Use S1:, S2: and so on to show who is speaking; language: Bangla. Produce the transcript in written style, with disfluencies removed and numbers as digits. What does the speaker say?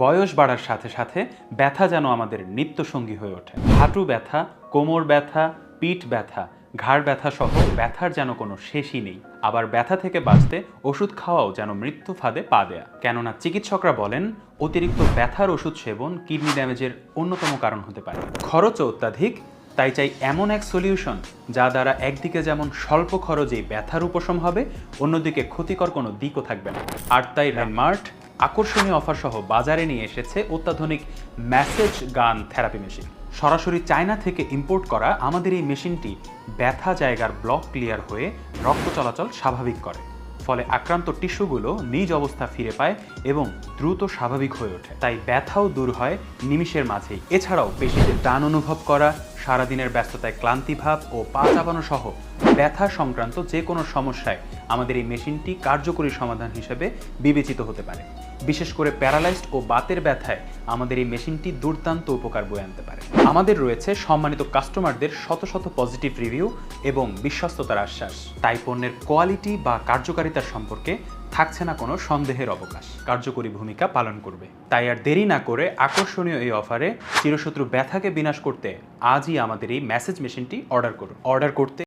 S1: বয়স বাড়ার সাথে সাথে ব্যথা যেন আমাদের নিত্যসঙ্গী হয়ে ওঠে। হাঁটু ব্যথা, কোমর ব্যথা, পিঠ ব্যথা, ঘাড় ব্যথা সহ ব্যথার যেন কোনো শেষই নেই। আবার ব্যথা থেকে বাঁচতে ওষুধ খাওয়াও যেন মৃত্যু ফাঁদে পা দেয়া। কেননা চিকিৎসকরা বলেন অতিরিক্ত ব্যথার ওষুধ সেবন কিডনি ড্যামেজের অন্যতম কারণ হতে পারে। খরচও অত্যাধিক, তাই চাই এমন এক সলিউশন যা দ্বারা একদিকে যেমন স্বল্প খরচেই ব্যথার উপশম হবে, অন্যদিকে ক্ষতিকর কোনো দিকও থাকবে না। আর তাই ল্যান্ডমার্ক আকর্ষণীয় অফার সহ বাজারে নিয়ে এসেছে অত্যাধুনিক ম্যাসেজ গান থেরাপি মেশিন। সরাসরি চায়না থেকে ইম্পোর্ট করা আমাদের এই মেশিনটি ব্যথা জায়গার ব্লক ক্লিয়ার হয়ে রক্ত চলাচল স্বাভাবিক করে। ফলে আক্রান্ত টিস্যুগুলো নিজ অবস্থা ফিরে পায় এবং দ্রুত স্বাভাবিক হয়ে ওঠে। তাই ব্যথাও দূর হয় নিমিষের মাঝেই। এছাড়াও পেশিতে টান অনুভব করা, সারাদিনের ব্যস্ততায় ক্লান্তিভাব ও পা চাবানো সহ ব্যথা সংক্রান্ত যে কোনো সমস্যায় আমাদের এই মেশিনটি কার্যকরী সমাধান হিসেবে বিবেচিত হতে পারে। বিশেষ করে প্যারালাইজড ও বাতের ব্যথায় আমাদের এই মেশিনটি দুর্দান্ত উপকার বয়ে আনতে পারে। আমাদের রয়েছে সম্মানিত কাস্টমারদের শত শত পজিটিভ রিভিউ এবং বিশ্বস্ততার আশ্বাস। তাই পণ্যের কোয়ালিটি বা কার্যকারিতার সম্পর্কে থাকছে না কোনো সন্দেহের অবকাশ। কার্যকরী ভূমিকা পালন করবে। তাই আর দেরি না করে আকর্ষণীয় এই অফারে চিরশত্রু ব্যথাকে বিনাশ করতে আজই আমাদের এই ম্যাসেজ মেশিনটি অর্ডার করুন। অর্ডার করতে